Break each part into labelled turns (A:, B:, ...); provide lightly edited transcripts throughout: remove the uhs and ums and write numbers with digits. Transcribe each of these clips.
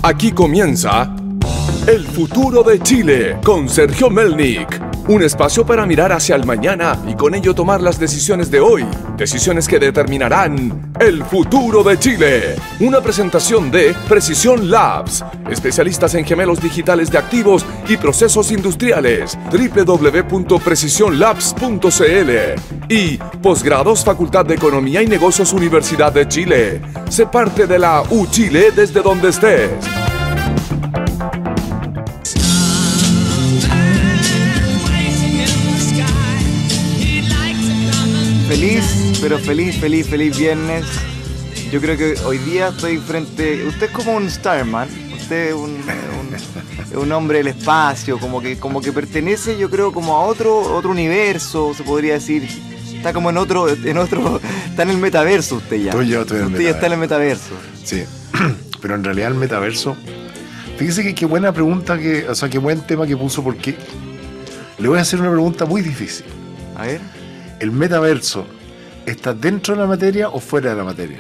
A: Aquí comienza El futuro de Chile con Sergio Melnik. Un espacio para mirar hacia el mañana y con ello tomar las decisiones de hoy. Decisiones que determinarán el futuro de Chile. Una presentación de Precision Labs, especialistas en gemelos digitales de activos y procesos industriales. www.precisionlabs.cl y Posgrados Facultad de Economía y Negocios Universidad de Chile. Sé parte de la U-Chile desde donde estés.
B: Feliz viernes. Yo creo que hoy día estoy frente... Usted es como un Starman. Usted es un hombre del espacio, como que pertenece, yo creo, como a otro universo, se podría decir. Está como en otro, está en el metaverso usted ya.
C: Yo estoy en el
B: usted ya está en el metaverso.
C: Sí, pero en realidad el metaverso... Fíjese que qué buena pregunta, qué buen tema que puso, porque le voy a hacer una pregunta muy difícil.
B: A ver.
C: ¿El metaverso está dentro de la materia o fuera de la materia?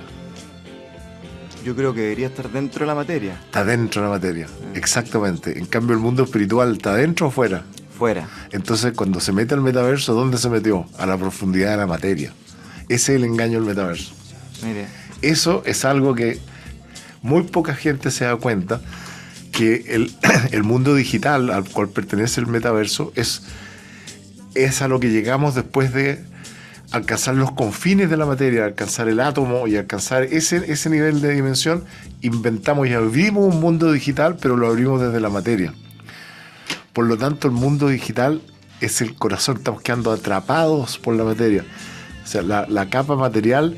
B: Yo creo que debería estar dentro de la materia.
C: Está dentro de la materia, exactamente. En cambio, el mundo espiritual, ¿está dentro o fuera?
B: Fuera.
C: Entonces, cuando se mete al metaverso, ¿dónde se metió? A la profundidad de la materia. Ese es el engaño del metaverso.
B: Mire.
C: Eso es algo que muy poca gente se da cuenta, que el mundo digital al cual pertenece el metaverso es a lo que llegamos después de alcanzar los confines de la materia, alcanzar el átomo y alcanzar ese nivel de dimensión. Inventamos y abrimos un mundo digital, pero lo abrimos desde la materia. Por lo tanto, el mundo digital es el corazón. Estamos quedando atrapados por la materia. O sea, la capa material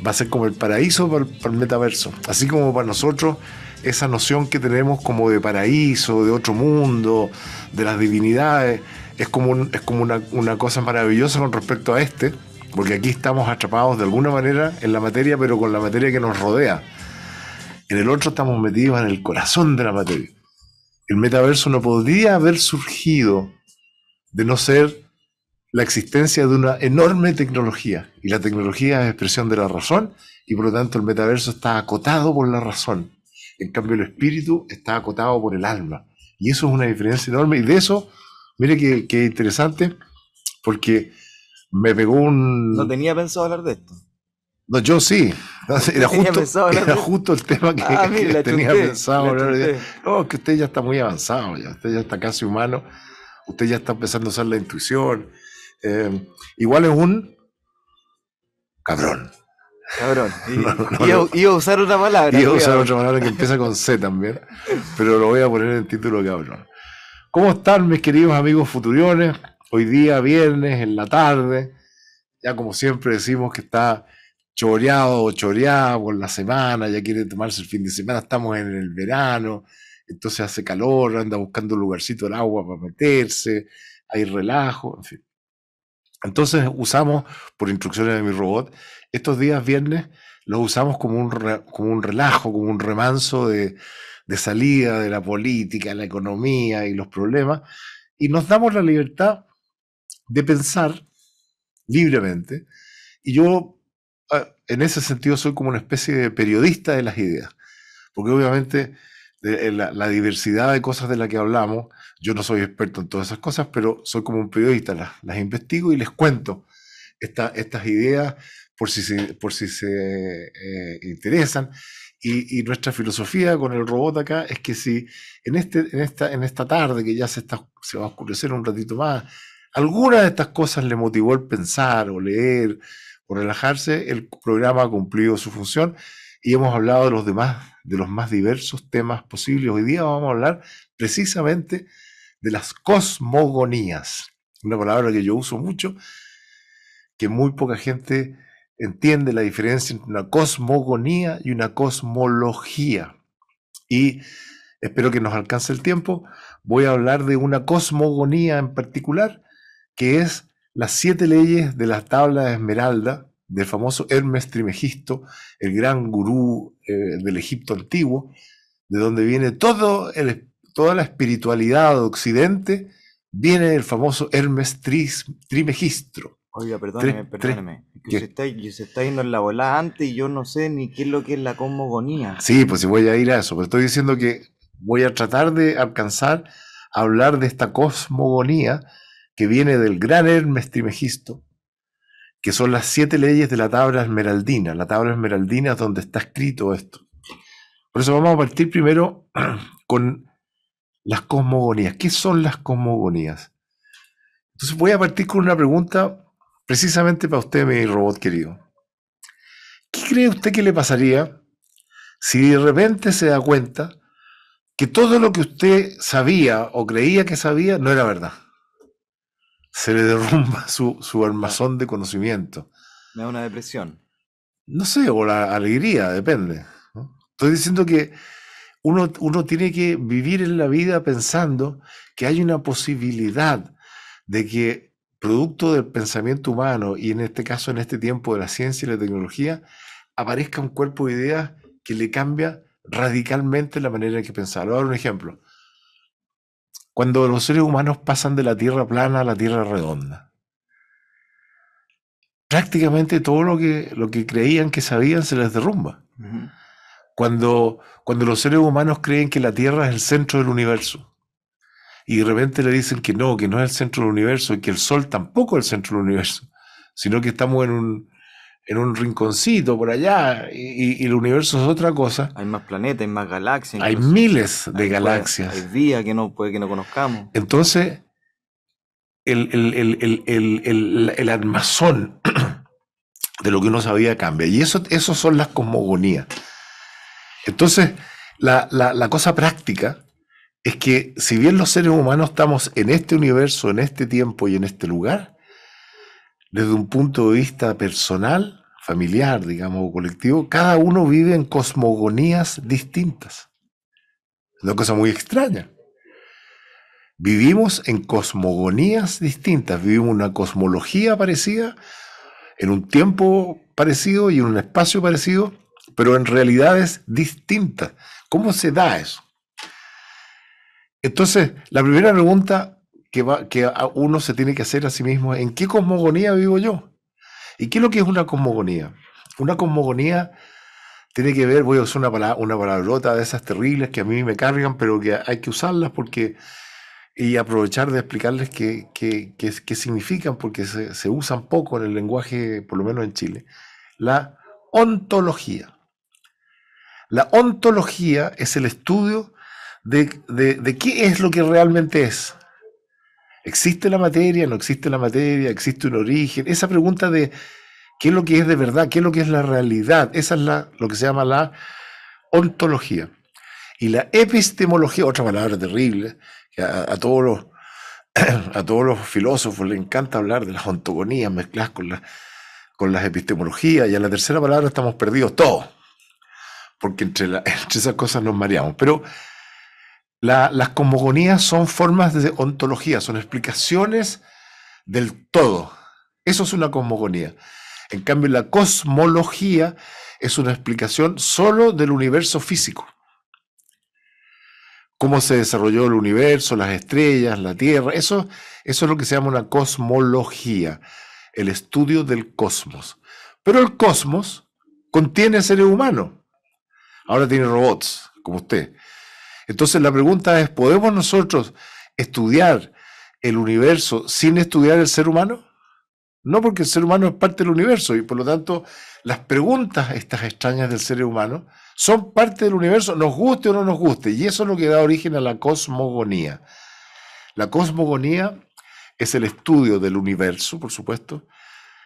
C: va a ser como el paraíso para el metaverso. Así como para nosotros esa noción que tenemos como de paraíso, de otro mundo, de las divinidades, es como una cosa maravillosa con respecto a porque aquí estamos atrapados de alguna manera en la materia, pero con la materia que nos rodea. En el otro estamos metidos en el corazón de la materia. El metaverso no podría haber surgido de no ser la existencia de una enorme tecnología, y la tecnología es expresión de la razón, y por lo tanto el metaverso está acotado por la razón. En cambio el espíritu está acotado por el alma, y eso es una diferencia enorme. Y de eso, mire que interesante, porque me pegó un...
B: No tenía pensado hablar de esto.
C: No, yo sí. Era justo el tema que tenía pensado hablar de. No, que usted ya está muy avanzado, usted ya está casi humano, usted ya está empezando a usar la intuición. Igual es un cabrón.
B: Iba a usar otra palabra.
C: Iba a usar otra palabra que empieza con C también, pero lo voy a poner en título cabrón. ¿Cómo están, mis queridos amigos futuriones? Hoy día, viernes, en la tarde, ya como siempre decimos que está choreado o choreada por la semana, ya quiere tomarse el fin de semana, estamos en el verano, entonces hace calor, anda buscando un lugarcito del agua para meterse, hay relajo, en fin. Entonces usamos, por instrucciones de mi robot, estos días viernes los usamos como un relajo, como un remanso de salida de la política, la economía y los problemas, y nos damos la libertad de pensar libremente. Y yo, en ese sentido, soy como una especie de periodista de las ideas, porque obviamente la diversidad de cosas de las que hablamos, yo no soy experto en todas esas cosas, pero soy como un periodista, las investigo y les cuento estas ideas por si se interesan. Y nuestra filosofía con el robot acá es que si en esta tarde, que ya se va a oscurecer un ratito más, alguna de estas cosas le motivó el pensar o leer o relajarse, el programa ha cumplido su función y hemos hablado de los más diversos temas posibles. Hoy día vamos a hablar precisamente de las cosmogonías, una palabra que yo uso mucho, que muy poca gente entiende la diferencia entre una cosmogonía y una cosmología. Y espero que nos alcance el tiempo. Voy a hablar de una cosmogonía en particular, que es las 7 leyes de la tabla de Esmeralda, del famoso Hermes Trismegisto, el gran gurú del Egipto antiguo, de donde viene toda la espiritualidad de Occidente, viene el famoso Hermes Trismegisto.
B: Oiga, perdóneme, perdóneme. Se está yendo en la volada antes y yo no sé ni qué es lo que es la cosmogonía.
C: Sí, pues si voy a ir a eso, pero estoy diciendo que voy a tratar de alcanzar a hablar de esta cosmogonía que viene del gran Hermes Trismegisto, que son las 7 leyes de la tabla esmeraldina. La tabla esmeraldina es donde está escrito esto. Por eso vamos a partir primero con las cosmogonías. ¿Qué son las cosmogonías? Entonces voy a partir con una pregunta precisamente para usted, mi robot querido. ¿Qué cree usted que le pasaría si de repente se da cuenta que todo lo que usted sabía o creía que sabía no era verdad? Se le derrumba su armazón de conocimiento.
B: Me da una depresión.
C: No sé, o la alegría, depende, ¿no? Estoy diciendo que uno tiene que vivir en la vida pensando que hay una posibilidad de que, producto del pensamiento humano, y en este caso, en este tiempo de la ciencia y la tecnología, aparezca un cuerpo de ideas que le cambia radicalmente la manera en que pensar. Le voy a dar un ejemplo. Cuando los seres humanos pasan de la Tierra plana a la Tierra redonda, prácticamente todo lo que creían que sabían se les derrumba.
B: Ujú.
C: Cuando los seres humanos creen que la Tierra es el centro del universo y de repente le dicen que no es el centro del universo y que el Sol tampoco es el centro del universo, sino que estamos en un rinconcito por allá y el universo es otra cosa.
B: Hay más planetas, hay más galaxias.
C: Hay
B: incluso.
C: miles de galaxias.
B: Hay vías que puede que no conozcamos.
C: Entonces, el armazón de lo que uno sabía cambia. Y eso son las cosmogonías. Entonces, la cosa práctica es que si bien los seres humanos estamos en este universo, en este tiempo y en este lugar, desde un punto de vista personal, familiar, digamos, o colectivo, cada uno vive en cosmogonías distintas. Es una cosa muy extraña. Vivimos en cosmogonías distintas, vivimos una cosmología parecida, en un tiempo parecido y en un espacio parecido, pero en realidades distintas. ¿Cómo se da eso? Entonces, la primera pregunta que uno se tiene que hacer a sí mismo es: ¿en qué cosmogonía vivo yo? ¿Y qué es lo que es una cosmogonía? Una cosmogonía tiene que ver, voy a usar una palabrota de esas terribles que a mí me cargan, pero que hay que usarlas y aprovechar de explicarles qué significan, porque se usan poco en el lenguaje, por lo menos en Chile. La ontología. La ontología es el estudio de qué es lo que realmente es. ¿Existe la materia? ¿No existe la materia? ¿Existe un origen? Esa pregunta de qué es lo que es de verdad, qué es lo que es la realidad, esa es lo que se llama la ontología. Y la epistemología, otra palabra terrible, que a todos los filósofos les encanta hablar de las ontogonías mezcladas con las epistemologías, y a la tercera palabra estamos perdidos todos, porque entre esas cosas nos mareamos. Pero las cosmogonías son formas de ontología, son explicaciones del todo. Eso es una cosmogonía. En cambio, la cosmología es una explicación solo del universo físico. Cómo se desarrolló el universo, las estrellas, la Tierra. Eso es lo que se llama una cosmología, el estudio del cosmos. Pero el cosmos contiene seres humanos. Ahora tiene robots, como usted. Entonces la pregunta es: ¿podemos nosotros estudiar el universo sin estudiar el ser humano? No, porque el ser humano es parte del universo y por lo tanto las preguntas estas extrañas del ser humano son parte del universo, nos guste o no nos guste, y eso es lo que da origen a la cosmogonía. La cosmogonía es el estudio del universo, por supuesto,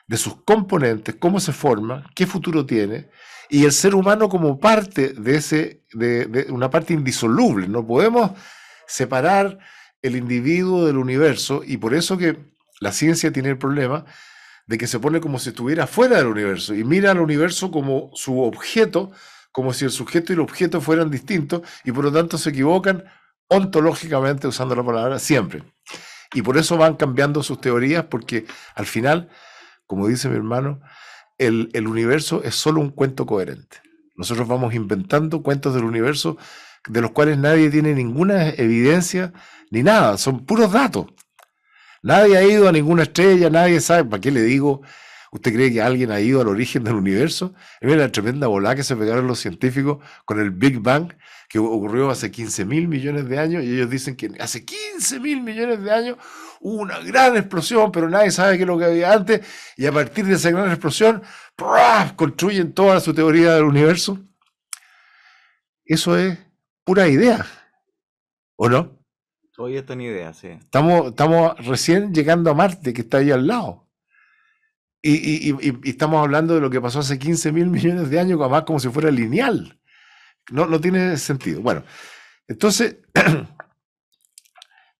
C: de sus componentes, cómo se forma, qué futuro tiene, y el ser humano como parte de una parte indisoluble. No podemos separar el individuo del universo, y por eso que la ciencia tiene el problema de que se pone como si estuviera fuera del universo y mira al universo como su objeto, como si el sujeto y el objeto fueran distintos, y por lo tanto se equivocan ontológicamente, usando la palabra, siempre. Y por eso van cambiando sus teorías, porque al final, como dice mi hermano, el universo es solo un cuento coherente. Nosotros vamos inventando cuentos del universo de los cuales nadie tiene ninguna evidencia ni nada, son puros datos. Nadie ha ido a ninguna estrella, nadie sabe. ¿Para qué le digo? ¿Usted cree que alguien ha ido al origen del universo? Mira la tremenda volada que se pegaron los científicos con el Big Bang, que ocurrió hace 15.000 millones de años, y ellos dicen que hace 15.000 millones de años hubo una gran explosión, pero nadie sabe qué es lo que había antes, y a partir de esa gran explosión, ¡praf!, construyen toda su teoría del universo. Eso es pura idea, ¿o no?
B: Todavía está ni idea, sí.
C: Estamos recién llegando a Marte, que está ahí al lado. Y estamos hablando de lo que pasó hace 15.000 millones de años, además como si fuera lineal. No tiene sentido. Bueno, entonces,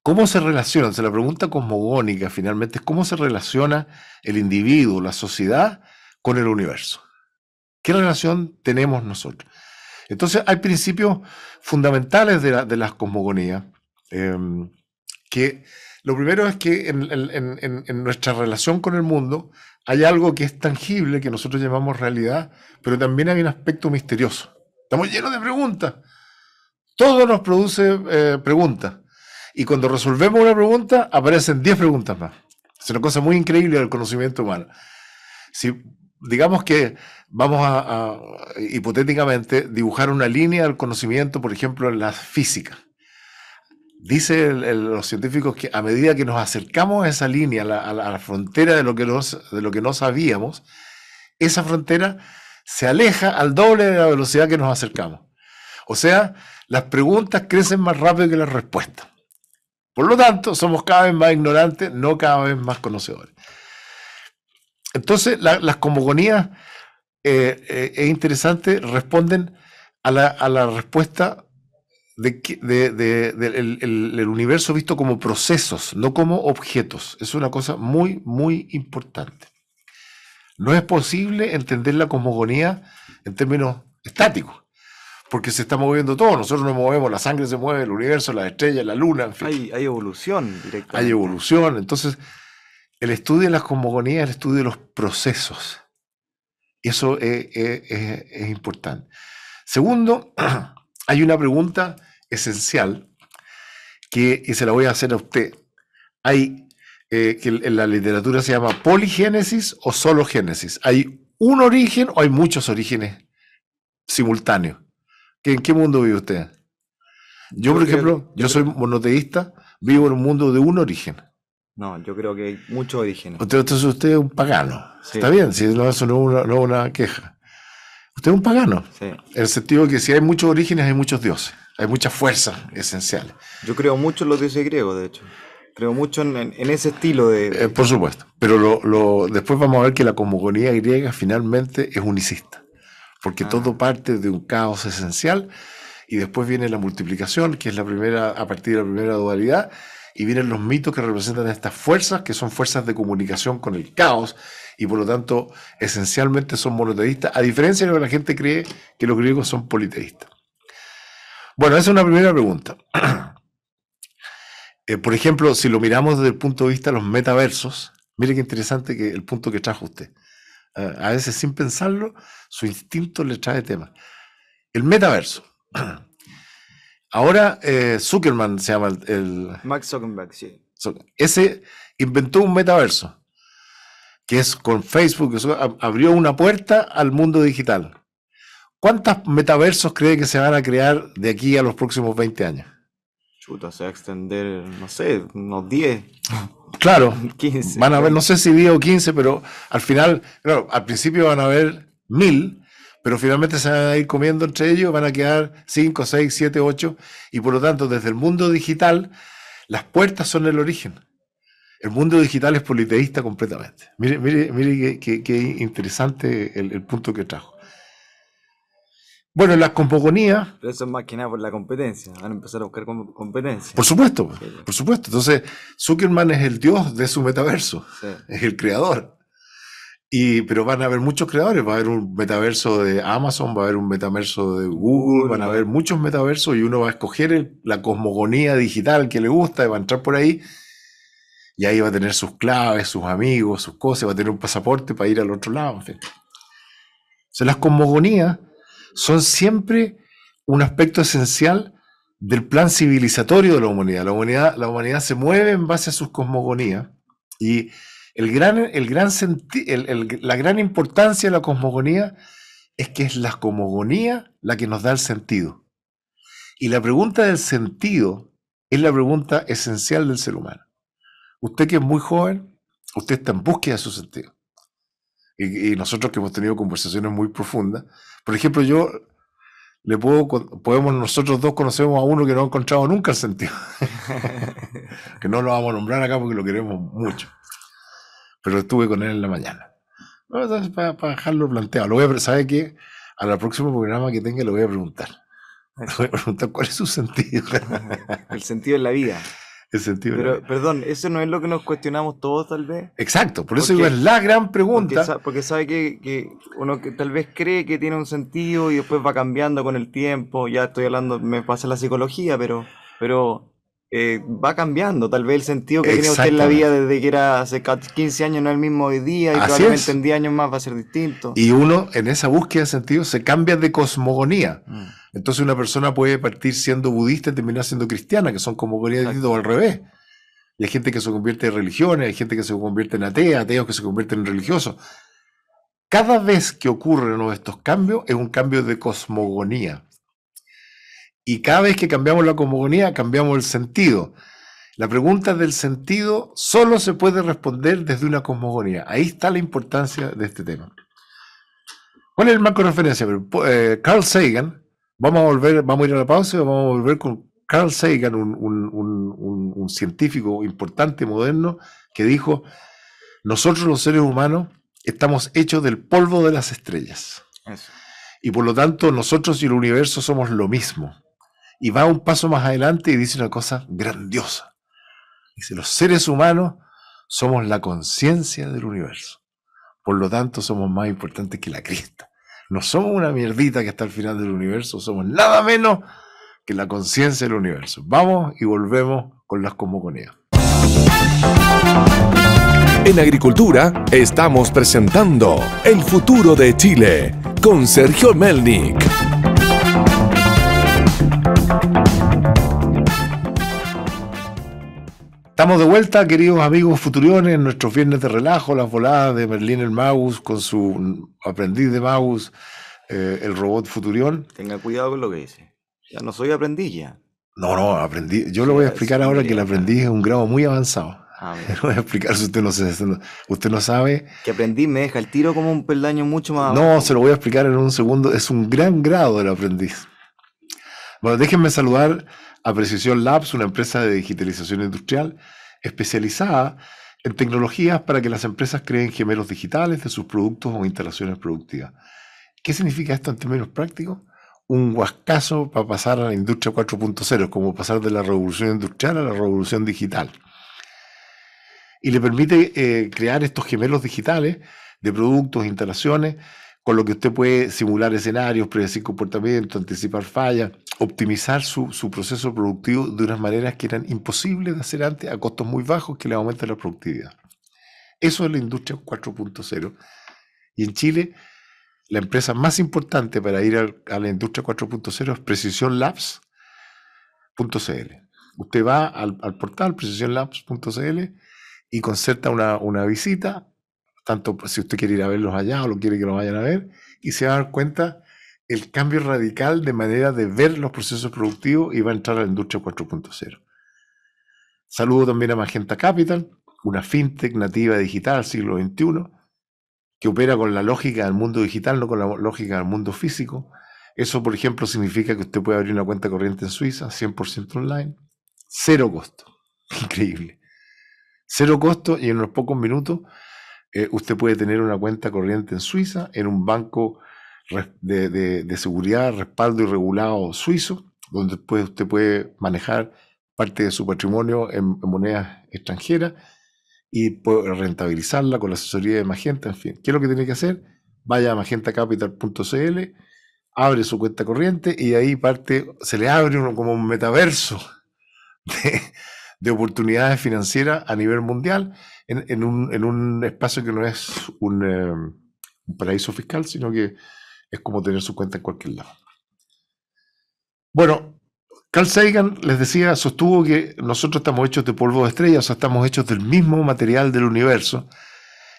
C: ¿cómo se relaciona? La pregunta cosmogónica finalmente es cómo se relaciona el individuo, la sociedad, con el universo. ¿Qué relación tenemos nosotros? Entonces, hay principios fundamentales de las cosmogonías, que lo primero es que en nuestra relación con el mundo hay algo que es tangible, que nosotros llamamos realidad, pero también hay un aspecto misterioso. Estamos llenos de preguntas. Todo nos produce preguntas. Y cuando resolvemos una pregunta, aparecen 10 preguntas más. Es una cosa muy increíble del conocimiento humano. Si digamos que vamos a hipotéticamente dibujar una línea del conocimiento, por ejemplo, en la física. Dicen los científicos que a medida que nos acercamos a esa línea, a la frontera de lo que no sabíamos, esa frontera se aleja al doble de la velocidad que nos acercamos. O sea, las preguntas crecen más rápido que las respuestas. Por lo tanto, somos cada vez más ignorantes, no cada vez más conocedores. Entonces, las cosmogonías, es interesante, responden a la respuesta del universo visto como procesos, no como objetos. Es una cosa muy, muy importante. No es posible entender la cosmogonía en términos estáticos, porque se está moviendo todo. Nosotros nos movemos, la sangre se mueve, el universo, las estrellas, la luna, en fin.
B: Hay evolución directamente.
C: Hay evolución. Entonces, el estudio de las cosmogonías es el estudio de los procesos. Y eso es importante. Segundo, hay una pregunta esencial que se la voy a hacer a usted. Hay, que en la literatura se llama poligénesis o solo génesis. ¿Hay un origen o hay muchos orígenes simultáneos? ¿En qué mundo vive usted? Yo, por ejemplo, yo soy monoteísta, vivo en un mundo de un origen.
B: No, yo creo que hay muchos orígenes.
C: Entonces usted es un pagano.
B: Sí.
C: Está bien, si no, eso no es una queja. Usted es un pagano.
B: Sí.
C: En el sentido de que si hay muchos orígenes, hay muchos dioses. Hay muchas fuerzas esenciales.
B: Yo creo mucho en los dioses griegos, de hecho. Creo mucho en ese estilo de...
C: Por supuesto. Pero después vamos a ver que la cosmogonía griega finalmente es unicista. Porque todo parte de un caos esencial y después viene la multiplicación, que es la primera, a partir de la primera dualidad, y vienen los mitos que representan estas fuerzas, que son fuerzas de comunicación con el caos, y por lo tanto esencialmente son monoteístas, a diferencia de lo que la gente cree que los griegos son politeístas. Bueno, esa es una primera pregunta. Por ejemplo, si lo miramos desde el punto de vista de los metaversos, mire qué interesante que el punto que trajo usted. A veces sin pensarlo, su instinto le trae tema. El metaverso. Ahora Zuckerman se llama
B: Mark Zuckerberg, sí.
C: Ese inventó un metaverso, que es con Facebook, abrió una puerta al mundo digital. ¿Cuántos metaversos cree que se van a crear de aquí a los próximos 20 años?
B: Chuta, se va a extender, no sé, unos 10.
C: Claro,
B: 15.
C: van a haber, no sé si 10 o 15, pero al final, claro, al principio van a haber 1000, pero finalmente se van a ir comiendo entre ellos, van a quedar 5, 6, 7, 8, y por lo tanto, desde el mundo digital, las puertas son el origen. El mundo digital es politeísta completamente. Mire qué interesante el punto que trajo. Bueno, en las cosmogonías...
B: Pero eso es más que nada por la competencia. Van a empezar a buscar competencia.
C: Por supuesto, por supuesto. Entonces, Zuckerman es el dios de su metaverso.
B: Sí.
C: Es el creador. Pero van a haber muchos creadores. Va a haber un metaverso de Amazon, va a haber un metaverso de Google, van a haber muchos metaversos y uno va a escoger la cosmogonía digital que le gusta y va a entrar por ahí. Y ahí va a tener sus claves, sus amigos, sus cosas, va a tener un pasaporte para ir al otro lado. En fin. O sea, las cosmogonías son siempre un aspecto esencial del plan civilizatorio de la humanidad. La humanidad se mueve en base a sus cosmogonías y la gran importancia de la cosmogonía es que es la cosmogonía la que nos da el sentido. Y la pregunta del sentido es la pregunta esencial del ser humano. Usted que es muy joven, usted está en búsqueda de su sentido. Y nosotros que hemos tenido conversaciones muy profundas, por ejemplo, nosotros dos conocemos a uno que no ha encontrado nunca el sentido. Que no lo vamos a nombrar acá porque lo queremos mucho. Pero estuve con él en la mañana. Para dejarlo planteado. ¿Sabe qué? A la próxima programa que tenga le voy a preguntar. Le voy a preguntar cuál es su sentido.
B: El sentido de la vida.
C: El sentido
B: Pero, perdón, ¿eso no es lo que nos cuestionamos todos, tal vez?
C: Exacto, por eso digo, es la gran pregunta.
B: Porque sabe que uno que tal vez cree que tiene un sentido y después va cambiando con el tiempo. Ya estoy hablando, me pasa la psicología, pero va cambiando. Tal vez el sentido que tiene usted en la vida desde que era hace 15 años no es el mismo hoy día y probablemente en 10 años más va a ser distinto.
C: Y uno, en esa búsqueda de sentido, se cambia de cosmogonía. Entonces una persona puede partir siendo budista y terminar siendo cristiana, que son cosmogonías distintas, o al revés. Y hay gente que se convierte en religiones, hay gente que se convierte en ateos que se convierten en religiosos. Cada vez que ocurren uno de estos cambios, es un cambio de cosmogonía. Y cada vez que cambiamos la cosmogonía, cambiamos el sentido. La pregunta del sentido solo se puede responder desde una cosmogonía. Ahí está la importancia de este tema. ¿Cuál es el marco de referencia? Carl Sagan, vamos a ir a la pausa y vamos a volver con Carl Sagan, un científico importante, moderno, que dijo: nosotros los seres humanos estamos hechos del polvo de las estrellas. Eso. Y por lo tanto nosotros y el universo somos lo mismo. Y va un paso más adelante y dice una cosa grandiosa. Dice: los seres humanos somos la conciencia del universo. Por lo tanto somos más importantes que la cresta. No somos una mierdita que está al final del universo, somos nada menos que la conciencia del universo. Vamos y volvemos con las cosmogonías.
A: En Agricultura estamos presentando El futuro de Chile con Sergio Melnik.
C: Estamos de vuelta, queridos amigos futuriones, en nuestros viernes de relajo, las voladas de Merlín el Magus con su aprendiz de Magus, el robot futurión.
B: Tenga cuidado con lo que dice. Ya no soy aprendiz ya.
C: No, aprendiz. Yo le voy a explicar ahora que el aprendiz es un grado muy avanzado. Le voy a explicar si usted no sabe.
B: Que aprendiz me deja el tiro como un peldaño mucho más abajo.
C: No, se lo voy a explicar en un segundo. Es un gran grado del aprendiz. Bueno, déjenme saludar a Precisión Labs, una empresa de digitalización industrial especializada en tecnologías para que las empresas creen gemelos digitales de sus productos o instalaciones productivas. ¿Qué significa esto en términos prácticos? Un guascazo para pasar a la industria 4.0, como pasar de la revolución industrial a la revolución digital. Y le permite crear estos gemelos digitales de productos, instalaciones, con lo que usted puede simular escenarios, predecir comportamientos, anticipar fallas, optimizar su proceso productivo de unas maneras que eran imposibles de hacer antes a costos muy bajos que le aumentan la productividad. Eso es la industria 4.0. Y en Chile, la empresa más importante para ir a la industria 4.0 es precisionlabs.cl. Usted va al portal precisionlabs.cl y concerta una visita, tanto si usted quiere ir a verlos allá o lo quiere que lo vayan a ver, y se va a dar cuenta el cambio radical de manera de ver los procesos productivos y va a entrar a la industria 4.0. Saludo también a Magenta Capital, una fintech nativa digital siglo XXI, que opera con la lógica del mundo digital, no con la lógica del mundo físico. Eso, por ejemplo, significa que usted puede abrir una cuenta corriente en Suiza, 100% online, cero costo. Increíble. Cero costo, y en unos pocos minutos usted puede tener una cuenta corriente en Suiza, en un banco de seguridad, respaldo y regulado suizo, donde usted puede manejar parte de su patrimonio en monedas extranjeras y puede rentabilizarla con la asesoría de Magenta. En fin, ¿qué es lo que tiene que hacer? Vaya a magentacapital.cl, abre su cuenta corriente y ahí se le abre como un metaverso de oportunidades financieras a nivel mundial en un espacio que no es un paraíso fiscal, sino que es como tener su cuenta en cualquier lado. Bueno, Carl Sagan, les decía, sostuvo que nosotros estamos hechos de polvo de estrellas, o sea, estamos hechos del mismo material del universo,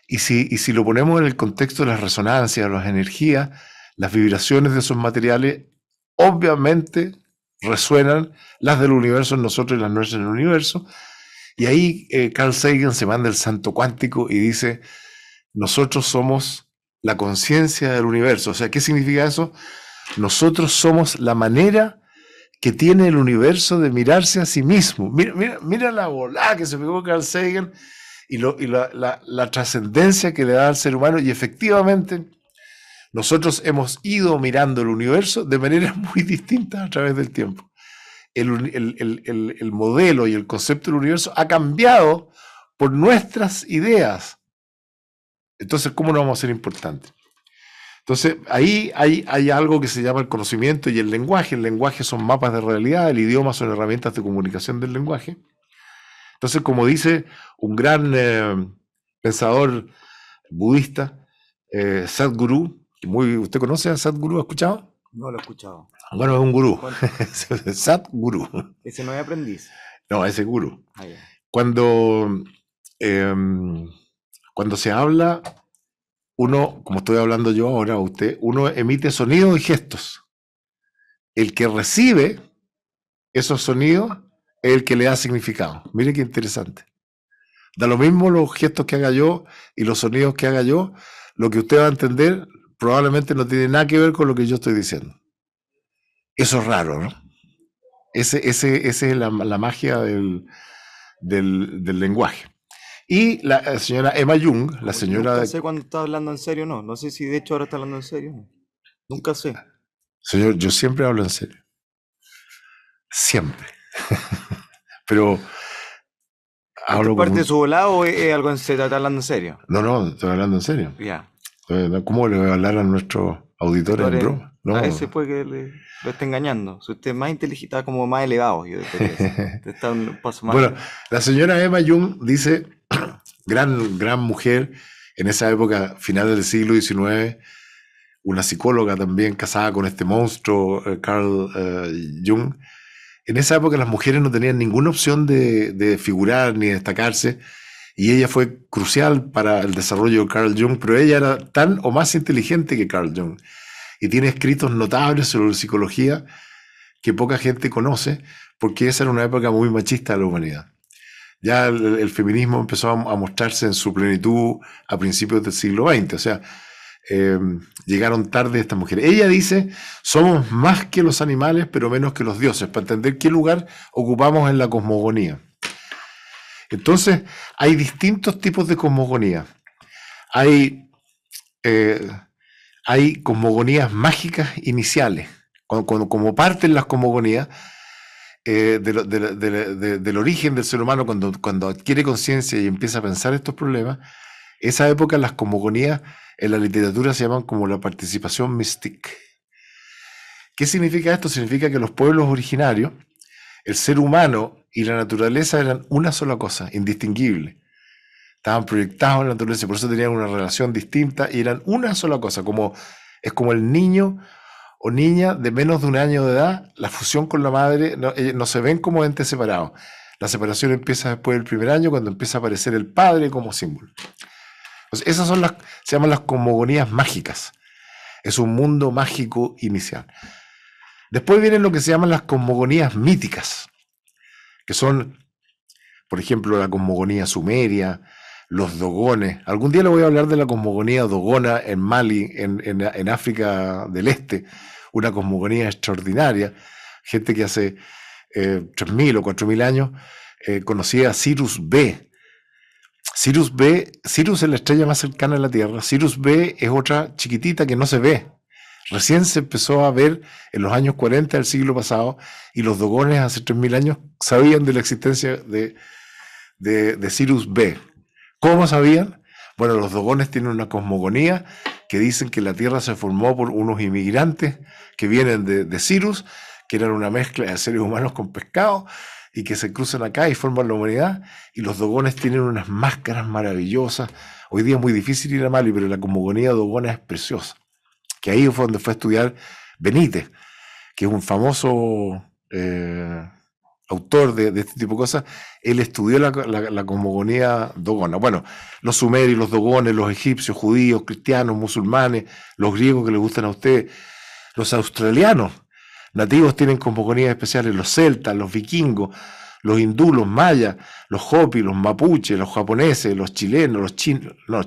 C: y si lo ponemos en el contexto de las resonancias, las energías, las vibraciones de esos materiales, obviamente resuenan las del universo en nosotros y las nuestras en el universo, y ahí Carl Sagan se manda el salto cuántico y dice, nosotros somos la conciencia del universo. O sea, ¿qué significa eso? Nosotros somos la manera que tiene el universo de mirarse a sí mismo. Mira la volada que se pegó Carl Sagan y la trascendencia que le da al ser humano, y efectivamente nosotros hemos ido mirando el universo de maneras muy distintas a través del tiempo. El modelo y el concepto del universo ha cambiado por nuestras ideas. Entonces, ¿cómo no vamos a ser importantes? Entonces, ahí hay algo que se llama el conocimiento y el lenguaje. El lenguaje son mapas de realidad, el idioma son herramientas de comunicación del lenguaje. Entonces, como dice un gran pensador budista, Sadhguru, ¿usted conoce a Sadhguru? ¿Ha escuchado?
B: No lo he escuchado.
C: Bueno, es un gurú. Sadhguru.
B: Ese no es aprendiz.
C: No, ese gurú.
B: Ah, ya.
C: Cuando se habla, uno, como estoy hablando yo ahora, uno emite sonidos y gestos. El que recibe esos sonidos es el que le da significado. Mire qué interesante. Da lo mismo los gestos que haga yo y los sonidos que haga yo, lo que usted va a entender probablemente no tiene nada que ver con lo que yo estoy diciendo. Eso es raro, ¿no? Esa es la magia del lenguaje. Y la señora Emma Jung, la señora...
B: Nunca sé cuando está hablando en serio o no. No sé si de hecho ahora está hablando en serio. Nunca sé.
C: Señor, yo siempre hablo en serio. Siempre. Pero...
B: ¿Es parte de su volado o es algo en serio? ¿Está hablando en serio?
C: No, estoy hablando en serio.
B: Ya.
C: ¿Cómo le voy a hablar a nuestros auditores en broma? No.
B: A ese puede que lo esté engañando. Si usted es más inteligente, está como más elevado. Está un paso más.
C: Bueno, la señora Emma Jung dice, gran mujer, en esa época, finales del siglo XIX, una psicóloga también casada con este monstruo, Carl Jung. En esa época las mujeres no tenían ninguna opción de figurar ni destacarse, y ella fue crucial para el desarrollo de Carl Jung, pero ella era tan o más inteligente que Carl Jung, y tiene escritos notables sobre psicología que poca gente conoce, porque esa era una época muy machista de la humanidad. Ya el feminismo empezó a mostrarse en su plenitud a principios del siglo XX, o sea, llegaron tarde estas mujeres. Ella dice, somos más que los animales, pero menos que los dioses, para entender qué lugar ocupamos en la cosmogonía. Entonces, hay distintos tipos de cosmogonía. Hay cosmogonías mágicas iniciales. Como parten las cosmogonías del origen del ser humano, cuando adquiere conciencia y empieza a pensar estos problemas, esa época las cosmogonías en la literatura se llaman como la participación mística. ¿Qué significa esto? Significa que los pueblos originarios, el ser humano y la naturaleza eran una sola cosa, indistinguible. Estaban proyectados en la naturaleza, por eso tenían una relación distinta y eran una sola cosa. Es como el niño o niña de menos de un año de edad, la fusión con la madre, no se ven como entes separados. La separación empieza después del primer año, cuando empieza a aparecer el padre como símbolo. Entonces, esas son se llaman las cosmogonías mágicas. Es un mundo mágico inicial. Después vienen lo que se llaman las cosmogonías míticas, que son, por ejemplo, la cosmogonía sumeria, los dogones. Algún día le voy a hablar de la cosmogonía dogona en Mali, en África del Este, una cosmogonía extraordinaria. Gente que hace 3.000 o 4.000 años conocía a Sirius B. Sirius es la estrella más cercana a la Tierra. Sirius B es otra chiquitita que no se ve. Recién se empezó a ver en los años 40 del siglo pasado, y los dogones hace 3.000 años sabían de la existencia de Sirius B. ¿Cómo sabían? Bueno, los dogones tienen una cosmogonía que dicen que la Tierra se formó por unos inmigrantes que vienen de Sirius, que eran una mezcla de seres humanos con pescados, y que se cruzan acá y forman la humanidad, y los dogones tienen unas máscaras maravillosas. Hoy día es muy difícil ir a Mali, pero la cosmogonía dogona es preciosa. Que ahí fue donde fue a estudiar Benítez, que es un famoso autor de este tipo de cosas, él estudió la cosmogonía dogona. Bueno, los sumerios, los dogones, los egipcios, judíos, cristianos, musulmanes, los griegos que les gustan a ustedes, los australianos nativos tienen cosmogonías especiales, los celtas, los vikingos, los hindú, los mayas, los hopi, los mapuches, los japoneses, los chilenos, los chinos. No,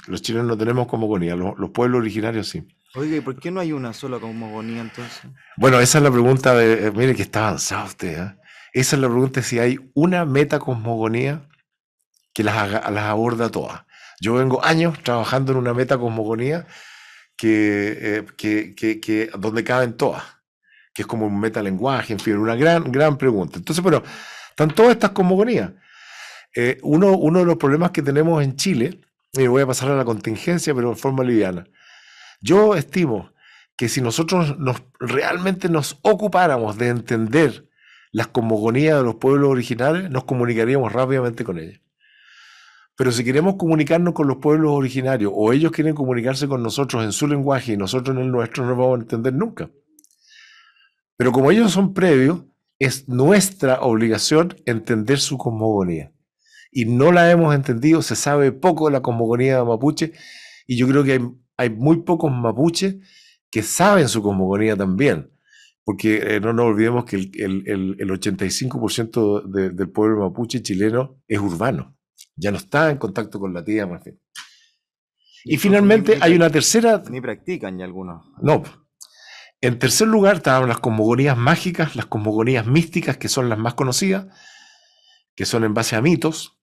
C: los chilenos no tenemos cosmogonía, los pueblos originarios sí.
B: Oiga, ¿y por qué no hay una sola cosmogonía entonces?
C: Bueno, esa es la pregunta de... mire que está avanzado usted, ¿eh? Esa es la pregunta, si hay una metacosmogonía que las aborda todas. Yo vengo años trabajando en una metacosmogonía donde caben todas, que es como un metalenguaje, en fin, una gran pregunta. Entonces, bueno, están todas estas cosmogonías. Uno de los problemas que tenemos en Chile, y voy a pasar a la contingencia, pero de forma liviana. Yo estimo que si nosotros realmente nos ocupáramos de entender las cosmogonías de los pueblos originales, nos comunicaríamos rápidamente con ellos. Pero si queremos comunicarnos con los pueblos originarios, o ellos quieren comunicarse con nosotros en su lenguaje y nosotros en el nuestro, no vamos a entender nunca. Pero como ellos son previos, es nuestra obligación entender su cosmogonía. Y no la hemos entendido, se sabe poco de la cosmogonía mapuche, y yo creo que hay muy pocos mapuches que saben su cosmogonía también. Porque no nos olvidemos que el 85% del pueblo mapuche chileno es urbano. Ya no está en contacto con la tierra, en fin. Y finalmente hay una tercera...
B: Ni practican ya algunos.
C: No. En tercer lugar estaban las cosmogonías mágicas, las cosmogonías místicas, que son las más conocidas, que son en base a mitos,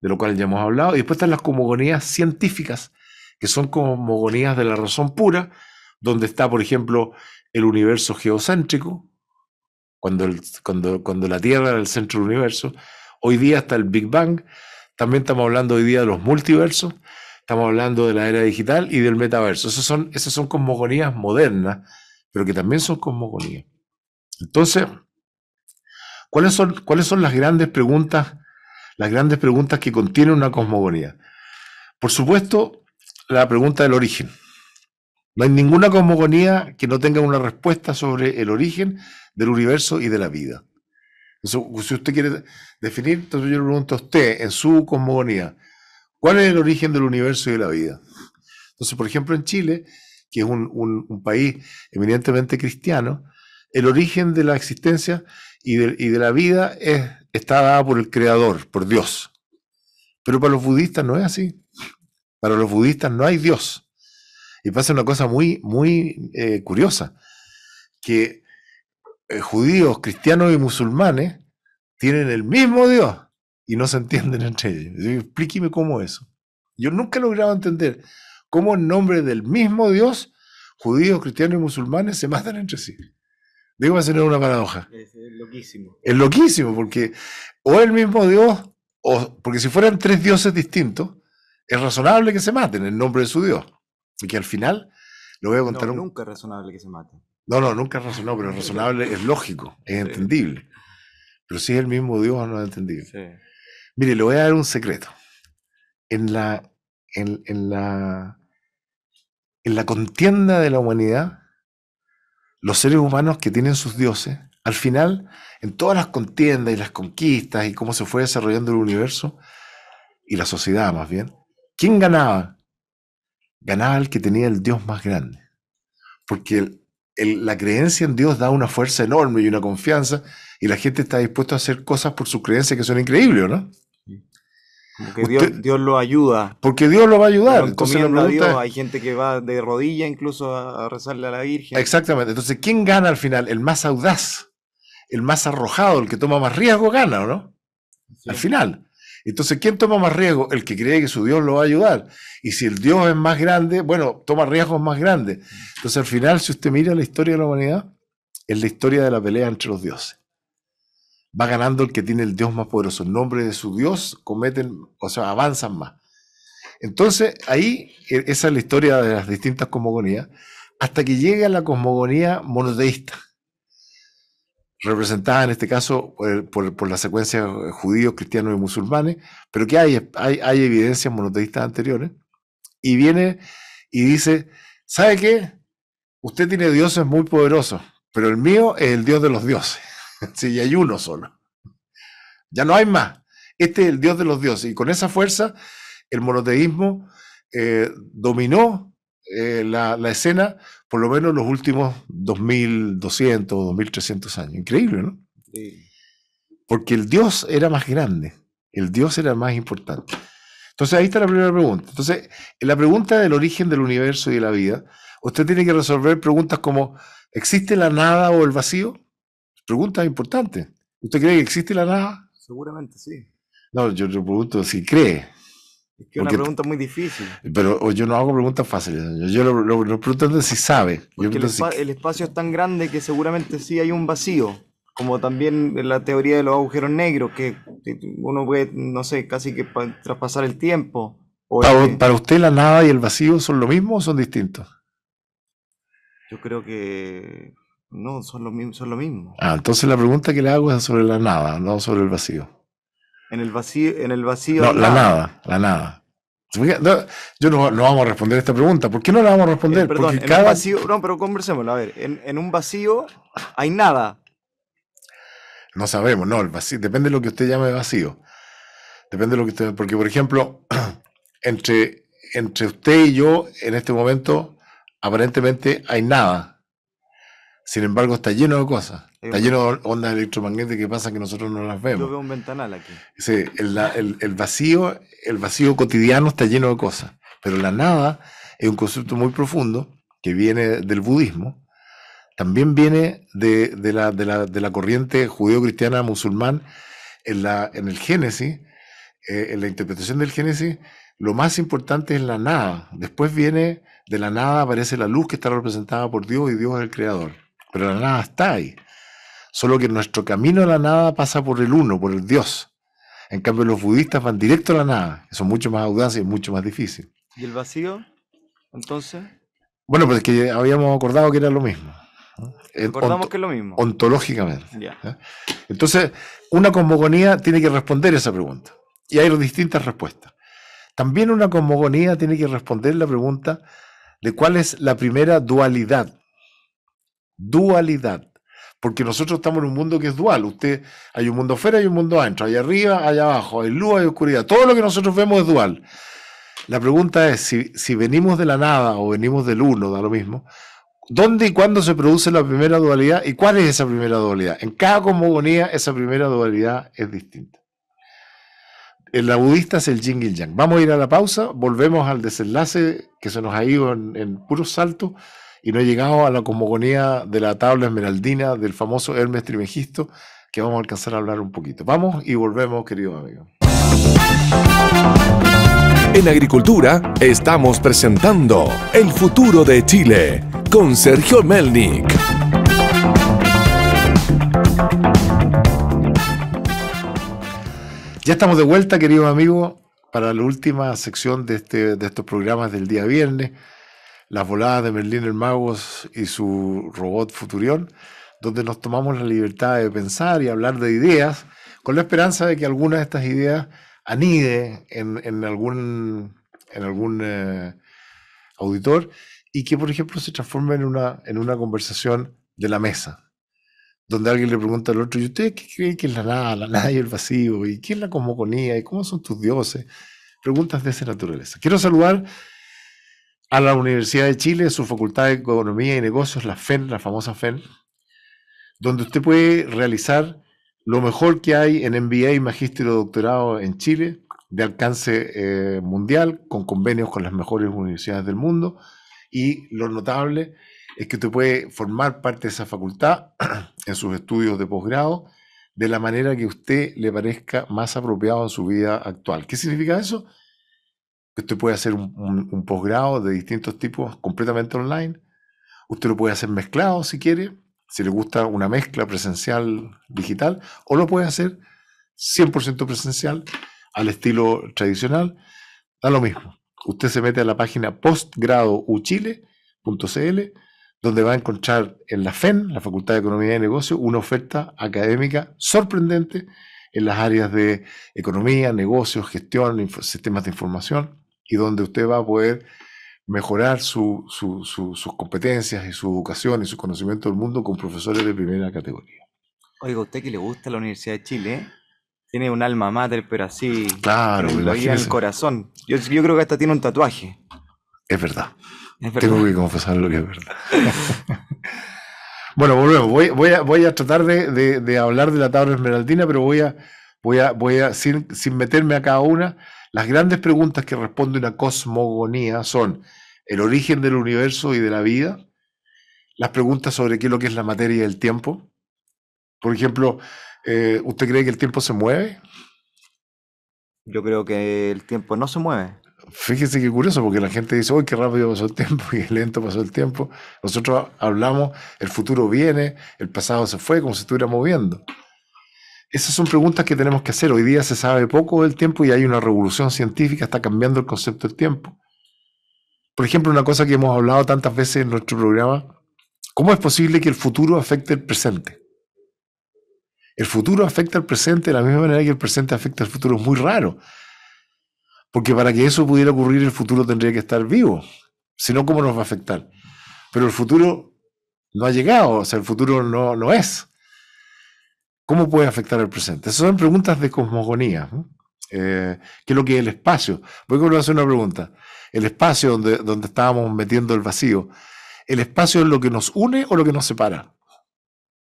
C: de lo cual ya hemos hablado. Y después están las cosmogonías científicas, que son cosmogonías de la razón pura, donde está, por ejemplo, el universo geocéntrico, cuando la Tierra era el centro del universo. Hoy día está el Big Bang. También estamos hablando hoy día de los multiversos. Estamos hablando de la era digital y del metaverso. Esas son cosmogonías modernas, pero que también son cosmogonías. Entonces, ¿cuáles son las grandes preguntas que contiene una cosmogonía? Por supuesto, la pregunta del origen. No hay ninguna cosmogonía que no tenga una respuesta sobre el origen del universo y de la vida. Entonces, si usted quiere definir, entonces yo le pregunto a usted, en su cosmogonía, ¿cuál es el origen del universo y de la vida? Entonces, por ejemplo, en Chile, que es un país eminentemente cristiano, el origen de la existencia y de la vida está dada por el Creador, por Dios. Pero para los budistas no es así. Para los budistas no hay Dios. Y pasa una cosa muy curiosa, que judíos, cristianos y musulmanes tienen el mismo Dios y no se entienden entre ellos. Explíqueme cómo eso. Yo nunca he logrado entender cómo en nombre del mismo Dios, judíos, cristianos y musulmanes se matan entre sí. Digo, va a ser una paradoja.
B: Es loquísimo.
C: Es loquísimo, porque o el mismo Dios, porque si fueran tres dioses distintos, es razonable que se maten en nombre de su Dios. Y que al final, lo voy a contar...
B: Nunca es razonable que se maten.
C: No, nunca es razonable, pero es razonable, es lógico, es entendible. Pero si es el mismo Dios, no es entendible. Sí. Mire, le voy a dar un secreto. En la contienda de la humanidad, los seres humanos que tienen sus dioses, al final, en todas las contiendas y las conquistas y cómo se fue desarrollando el universo, y la sociedad más bien, ¿quién ganaba? Ganaba el que tenía el Dios más grande. Porque la creencia en Dios da una fuerza enorme y una confianza, y la gente está dispuesta a hacer cosas por su creencia que son increíbles, ¿no?
B: Como que Dios lo ayuda.
C: Porque Dios lo va a ayudar.
B: Entonces a Dios, hay gente que va de rodilla incluso a rezarle a la Virgen.
C: Exactamente. Entonces, ¿quién gana al final? El más audaz, el más arrojado, el que toma más riesgo gana, ¿o no? Sí. Al final. Entonces, ¿quién toma más riesgo? El que cree que su Dios lo va a ayudar. Y si el Dios es más grande, bueno, toma riesgos más grandes. Entonces, al final, si usted mira la historia de la humanidad, es la historia de la pelea entre los dioses. Va ganando el que tiene el Dios más poderoso. En nombre de su Dios avanzan más. Entonces, ahí, esa es la historia de las distintas cosmogonías, hasta que llega la cosmogonía monoteísta, representada en este caso por la secuencia judíos, cristianos y musulmanes, pero que hay evidencias monoteístas anteriores, y viene y dice, ¿sabe qué? Usted tiene dioses muy poderosos, pero el mío es el Dios de los dioses. Sí, y hay uno solo. Ya no hay más. Este es el Dios de los dioses. Y con esa fuerza, el monoteísmo dominó la escena por lo menos los últimos 2200, 2300 años. Increíble, ¿no?
B: Sí.
C: Porque el Dios era más grande, el Dios era más importante. Entonces ahí está la primera pregunta. Entonces, en la pregunta del origen del universo y de la vida, usted tiene que resolver preguntas como, ¿existe la nada o el vacío? Preguntas importantes. ¿Usted cree que existe la nada?
B: Seguramente sí.
C: No, yo le pregunto si cree.
B: Es que es una pregunta muy difícil.
C: Pero yo no hago preguntas fáciles. Yo lo pregunto si sabe.
B: Porque el espacio es tan grande que seguramente sí hay un vacío. Como también en la teoría de los agujeros negros, que uno puede, no sé, casi que traspasar el tiempo.
C: ¿Para usted la nada y el vacío son lo mismo o son distintos?
B: Yo creo que no, son lo mismo.
C: Ah, entonces la pregunta que le hago es sobre la nada, no sobre el vacío.
B: En el vacío.
C: No, la nada. No, yo no vamos a responder esta pregunta. ¿Por qué no la vamos a responder?
B: Perdón,
C: porque
B: un vacío, no, pero conversémoslo. A ver, en un vacío hay nada.
C: No sabemos, no, el vacío, depende de lo que usted llame vacío. Depende de lo que usted, porque por ejemplo, entre usted y yo, en este momento, aparentemente hay nada. Sin embargo, está lleno de cosas. Está lleno de ondas electromagnéticas que pasa que nosotros no las vemos.
B: Yo veo un ventanal aquí.
C: Sí, el vacío cotidiano está lleno de cosas. Pero la nada es un concepto muy profundo que viene del budismo. También viene de la corriente judeo-cristiana musulmán. En el Génesis, en la interpretación del Génesis, lo más importante es la nada. Después viene, de la nada aparece la luz que está representada por Dios y Dios es el creador. Pero la nada está ahí. Solo que nuestro camino a la nada pasa por el uno, por el Dios. En cambio, los budistas van directo a la nada, que son mucho más audaces y mucho más difíciles.
B: ¿Y el vacío, entonces?
C: Bueno, pues es que habíamos acordado que era lo mismo.
B: Acordamos que es lo mismo.
C: Ontológicamente.
B: Yeah.
C: Entonces, una cosmogonía tiene que responder esa pregunta. Y hay distintas respuestas. También una cosmogonía tiene que responder la pregunta de cuál es la primera dualidad. Dualidad. Porque nosotros estamos en un mundo que es dual. Hay un mundo afuera y un mundo adentro. Hay arriba, hay abajo, hay luz, hay oscuridad. Todo lo que nosotros vemos es dual. La pregunta es, si venimos de la nada o venimos del uno, da lo mismo, ¿dónde y cuándo se produce la primera dualidad? ¿Y cuál es esa primera dualidad? En cada cosmogonía esa primera dualidad es distinta. En la budista es el yin y el yang. Vamos a ir a la pausa, volvemos al desenlace que se nos ha ido en puros saltos y no he llegado a la cosmogonía de la tabla esmeraldina del famoso Hermes Trismegisto, que vamos a alcanzar a hablar un poquito. Vamos y volvemos, queridos amigos.
A: En Agricultura estamos presentando El futuro de Chile con Sergio Melnik.
C: Ya estamos de vuelta, queridos amigos, para la última sección de estos programas del día viernes, las voladas de Merlín el Mago y su robot Futurión, donde nos tomamos la libertad de pensar y hablar de ideas, con la esperanza de que algunas de estas ideas anide en algún auditor y que, por ejemplo, se transforme en una conversación de la mesa, donde alguien le pregunta al otro, ¿y usted qué cree que es la nada y el vacío? ¿Y qué es la cosmogonía? ¿Y cómo son tus dioses? Preguntas de esa naturaleza. Quiero saludar a la Universidad de Chile, su Facultad de Economía y Negocios, la FEN, la famosa FEN, donde usted puede realizar lo mejor que hay en MBA, magíster o doctorado en Chile, de alcance mundial, con convenios con las mejores universidades del mundo, y lo notable es que usted puede formar parte de esa facultad en sus estudios de posgrado de la manera que a usted le parezca más apropiado en su vida actual. ¿Qué significa eso? Que usted puede hacer un posgrado de distintos tipos completamente online. Usted lo puede hacer mezclado si quiere, si le gusta una mezcla presencial-digital, o lo puede hacer 100% presencial al estilo tradicional. Da lo mismo. Usted se mete a la página postgradouchile.cl, donde va a encontrar en la FEN, la Facultad de Economía y Negocios, una oferta académica sorprendente en las áreas de economía, negocios, gestión, sistemas de información, y donde usted va a poder mejorar sus competencias y su educación y su conocimiento del mundo con profesores de primera categoría.
B: Oiga, ¿usted que le gusta la Universidad de Chile? Tiene un alma mater, pero así,
C: Claro,
B: lo lleva en el
C: imagínese.
B: corazón. Yo creo que hasta tiene un tatuaje.
C: Es verdad.
B: Es
C: Tengo
B: verdad.
C: que confesar lo que es verdad. Bueno, volvemos. Voy a tratar de hablar de la tabla esmeraldina, pero sin meterme a cada una, las grandes preguntas que responde una cosmogonía son el origen del universo y de la vida, las preguntas sobre qué es lo que es la materia y el tiempo. Por ejemplo, ¿usted cree que el tiempo se mueve?
B: Yo creo que el tiempo no se mueve.
C: Fíjese qué curioso, porque la gente dice, ¡uy, qué rápido pasó el tiempo! Y qué lento pasó el tiempo. Nosotros hablamos, el futuro viene, el pasado se fue, como si estuviera moviendo. Esas son preguntas que tenemos que hacer. Hoy día se sabe poco del tiempo y hay una revolución científica, está cambiando el concepto del tiempo. Por ejemplo, una cosa que hemos hablado tantas veces en nuestro programa, ¿cómo es posible que el futuro afecte el presente? El futuro afecta al presente de la misma manera que el presente afecta al futuro. Es muy raro. Porque para que eso pudiera ocurrir, el futuro tendría que estar vivo. Si no, ¿cómo nos va a afectar? Pero el futuro no ha llegado, o sea, el futuro no es. ¿Cómo puede afectar al presente? Esas son preguntas de cosmogonía. ¿No? ¿Qué es lo que es el espacio? Voy a hacer una pregunta. El espacio donde estábamos metiendo el vacío, ¿el espacio es lo que nos une o lo que nos separa?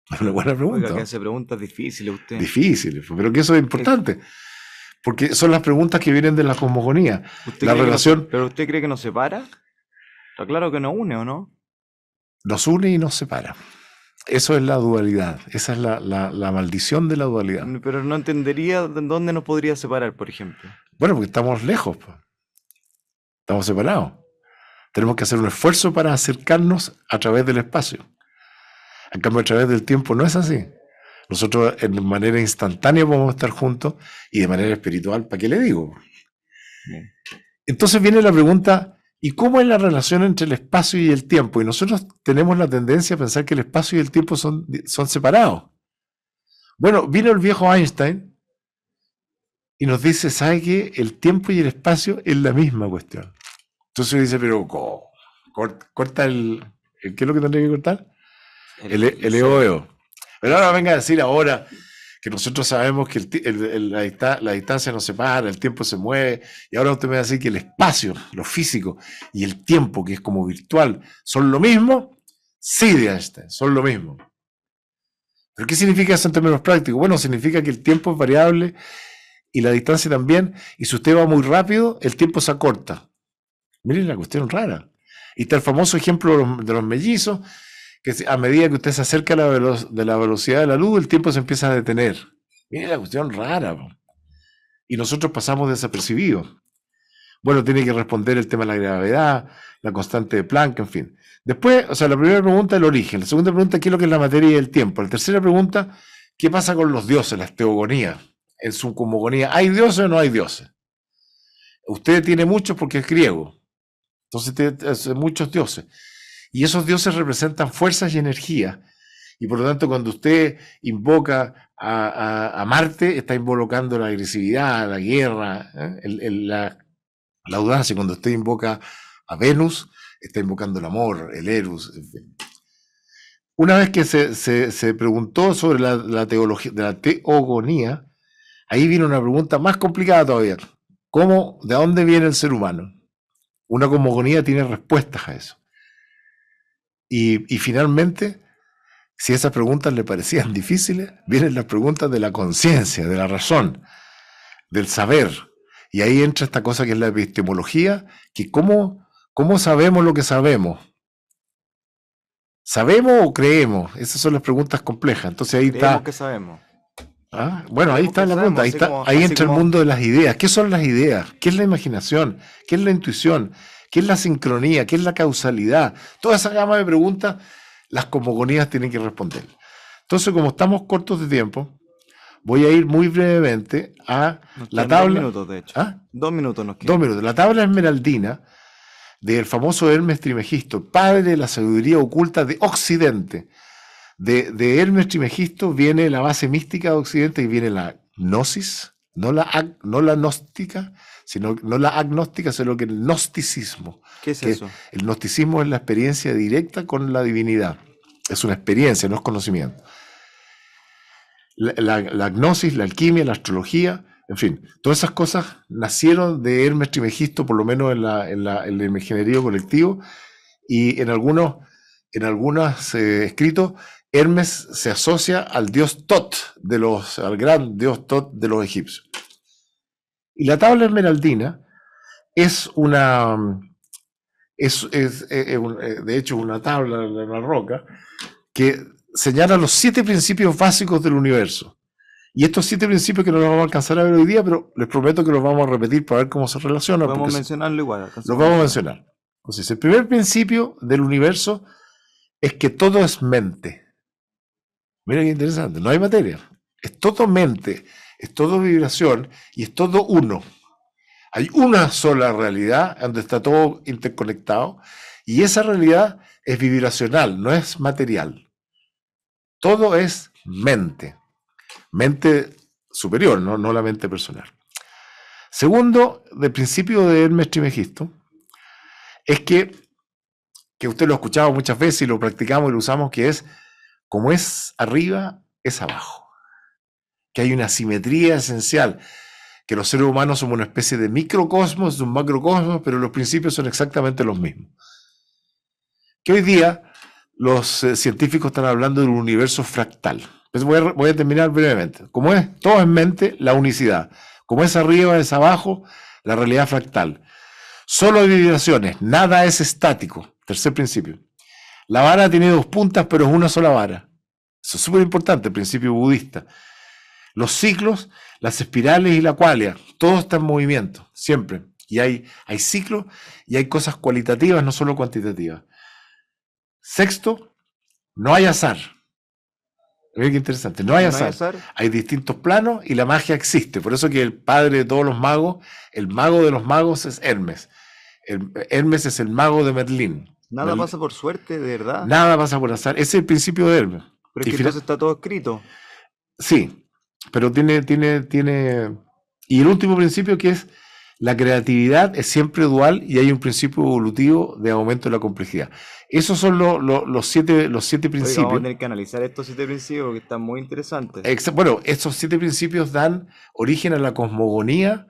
C: Es una buena pregunta.
B: Oiga, que
C: ¿No?
B: hace preguntas difíciles usted.
C: Difícil, pero que eso es importante. Porque son las preguntas que vienen de la cosmogonía.
B: ¿Usted
C: La
B: cree que
C: relación
B: ¿Pero usted cree que nos separa? Está claro que nos une, ¿o no?
C: nos une y nos separa. Eso es la dualidad. Esa es la maldición de la dualidad.
B: Pero no entendería de dónde nos podría separar, por ejemplo.
C: Bueno, porque estamos lejos. Pues. Estamos separados. Tenemos que hacer un esfuerzo para acercarnos a través del espacio. En cambio, a través del tiempo no es así. Nosotros de manera instantánea podemos estar juntos y de manera espiritual, ¿para qué le digo?
B: Bien.
C: Entonces viene la pregunta, ¿y cómo es la relación entre el espacio y el tiempo? Y nosotros tenemos la tendencia a pensar que el espacio y el tiempo son separados. Bueno, vino el viejo Einstein y nos dice, ¿sabe qué? El tiempo y el espacio es la misma cuestión. Entonces dice, pero corta ¿qué es lo que tendría que cortar? El EOEO. Pero ahora venga a decir ahora que nosotros sabemos que la distancia nos separa, el tiempo se mueve, y ahora usted me va a decir que el espacio, lo físico, y el tiempo, que es como virtual, ¿son lo mismo? Sí, de Einstein, son lo mismo. ¿Pero qué significa eso en términos prácticos? Bueno, significa que el tiempo es variable y la distancia también, y si usted va muy rápido, el tiempo se acorta. Miren la cuestión rara. Y está el famoso ejemplo de los mellizos, que a medida que usted se acerca a de la velocidad de la luz, el tiempo se empieza a detener. Miren la cuestión rara. Y nosotros pasamos desapercibidos. Bueno, tiene que responder el tema de la gravedad, la constante de Planck, en fin. Después, o sea, la primera pregunta, el origen. La segunda pregunta, ¿qué es lo que es la materia y el tiempo? La tercera pregunta, ¿qué pasa con los dioses, las teogonías? En su cosmogonía, ¿hay dioses o no hay dioses? Usted tiene muchos porque es griego. Entonces tiene muchos dioses. Y esos dioses representan fuerzas y energía. Y por lo tanto, cuando usted invoca a Marte, está invocando la agresividad, la guerra, la audacia. Cuando usted invoca a Venus, está invocando el amor, el Eros. En fin. Una vez que se preguntó sobre la teología, de la teogonía, ahí viene una pregunta más complicada todavía. ¿De dónde viene el ser humano? Una cosmogonía tiene respuestas a eso. Y finalmente, si esas preguntas le parecían difíciles, vienen las preguntas de la conciencia, de la razón, del saber. Y ahí entra esta cosa que es la epistemología, que ¿cómo sabemos lo que sabemos? ¿Sabemos o creemos? Esas son las preguntas complejas. Entonces ahí
B: Creemos
C: está.
B: que sabemos.
C: Bueno, ahí está la pregunta. Ahí entra el mundo de las ideas. ¿Qué son las ideas? ¿Qué es la imaginación? ¿Qué es la intuición? ¿Qué es la sincronía? ¿Qué es la causalidad? Toda esa gama de preguntas, las cosmogonías tienen que responder. Entonces, como estamos cortos de tiempo, voy a ir muy brevemente a la tabla.
B: 2 minutos, de hecho.
C: 2
B: minutos nos quedan.
C: 2 minutos. La tabla esmeraldina del famoso Hermes Trismegisto, padre de la sabiduría oculta de Occidente. De Hermes Trismegisto viene la base mística de Occidente y viene la gnosis, no la gnóstica, no la agnóstica, sino que el gnosticismo.
B: ¿Qué es eso?
C: El gnosticismo es la experiencia directa con la divinidad. Es una experiencia, no es conocimiento. la gnosis, la alquimia, la astrología, en fin, todas esas cosas nacieron de Hermes Trismegisto, por lo menos en el imaginerío colectivo, y en algunos escritos, Hermes se asocia al dios Tot, al gran dios Tot de los egipcios. Y la tabla esmeraldina es de hecho una tabla de una roca que señala los 7 principios básicos del universo. Y estos 7 principios que no los vamos a alcanzar a ver hoy día, pero les prometo que los vamos a repetir para ver cómo se relacionan.
B: Vamos a mencionarlo igual.
C: Los vamos a mencionar. Entonces, el primer principio del universo es que todo es mente. Mira qué interesante, no hay materia. Es todo mente, es todo vibración y es todo uno. Hay una sola realidad donde está todo interconectado y esa realidad es vibracional, no es material. Todo es mente. Mente superior, no la mente personal. Segundo, del principio de Hermes Trismegisto, es que usted lo ha escuchado muchas veces y lo practicamos y lo usamos, que es, como es arriba, es abajo. Que hay una simetría esencial, que los seres humanos somos una especie de microcosmos, de un macrocosmos, pero los principios son exactamente los mismos. Que hoy día los científicos están hablando de un universo fractal. Entonces voy a terminar brevemente. Como es todo en mente, la unicidad. Como es arriba, es abajo, la realidad fractal. Solo hay vibraciones, nada es estático. Tercer principio. La vara tiene 2 puntas, pero es una sola vara. Eso es súper importante, el principio budista. Los ciclos, las espirales y la qualia, todo está en movimiento, siempre. Y hay ciclos y hay cosas cualitativas, no solo cuantitativas. Sexto, no hay azar. Mira qué interesante, no hay azar. Hay distintos planos y la magia existe. Por eso que el padre de todos los magos, el mago de los magos es Hermes. Hermes es el mago de Merlín.
B: Nada pasa por suerte, de verdad.
C: Nada pasa por azar. Ese es el principio de Hermes.
B: Pero es que entonces está todo escrito.
C: Sí, pero tiene... Y el último principio, que es la creatividad, es siempre dual y hay un principio evolutivo de aumento de la complejidad. Esos son los siete principios.
B: Vamos a tener que analizar estos 7 principios que están muy interesantes.
C: Bueno, estos 7 principios dan origen a la cosmogonía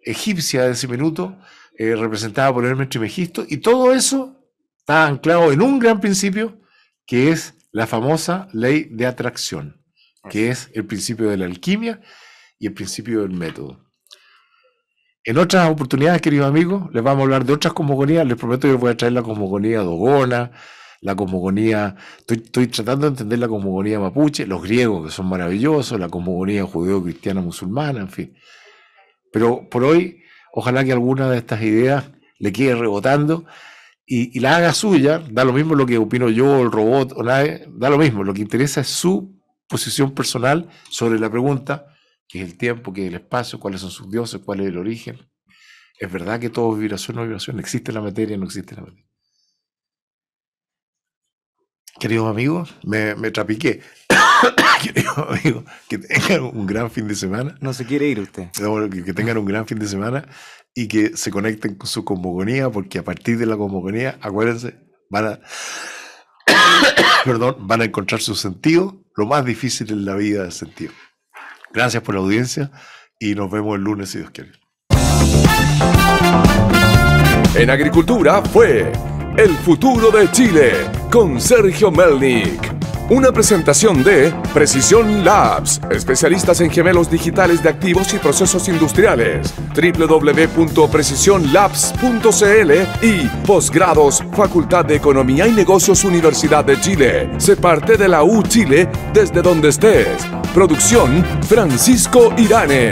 C: egipcia de ese minuto, representada por Hermes Trismegisto, y todo eso está anclado en un gran principio, que es la famosa ley de atracción, que es el principio de la alquimia y el principio del método. En otras oportunidades, queridos amigos, les vamos a hablar de otras cosmogonías. Les prometo que les voy a traer la cosmogonía dogona, la cosmogonía... Estoy tratando de entender la cosmogonía mapuche, los griegos, que son maravillosos, la cosmogonía judeo-cristiana musulmana, en fin. Pero por hoy, ojalá que alguna de estas ideas le quede rebotando y la haga suya. Da lo mismo lo que opino yo, el robot o nadie, da lo mismo. Lo que interesa es su posición personal sobre la pregunta, que es el tiempo, que es el espacio, cuáles son sus dioses, cuál es el origen. ¿Es verdad que todo es vibración o no vibración? ¿Existe la materia o no existe la materia? Queridos amigos, me trapiqué. Queridos amigos, que tengan un gran fin de semana.
B: No se quiere ir usted.
C: Que tengan un gran fin de semana y que se conecten con su cosmogonía, porque a partir de la cosmogonía, acuérdense, van a encontrar su sentido. Lo más difícil en la vida es el sentido. Gracias por la audiencia y nos vemos el lunes, si Dios quiere.
A: En Agricultura fue El Futuro de Chile con Sergio Melnick. Una presentación de Precision Labs, especialistas en gemelos digitales de activos y procesos industriales. www.precisionlabs.cl y Posgrados, Facultad de Economía y Negocios, Universidad de Chile. Sé parte de la U Chile desde donde estés. Producción Francisco Irane.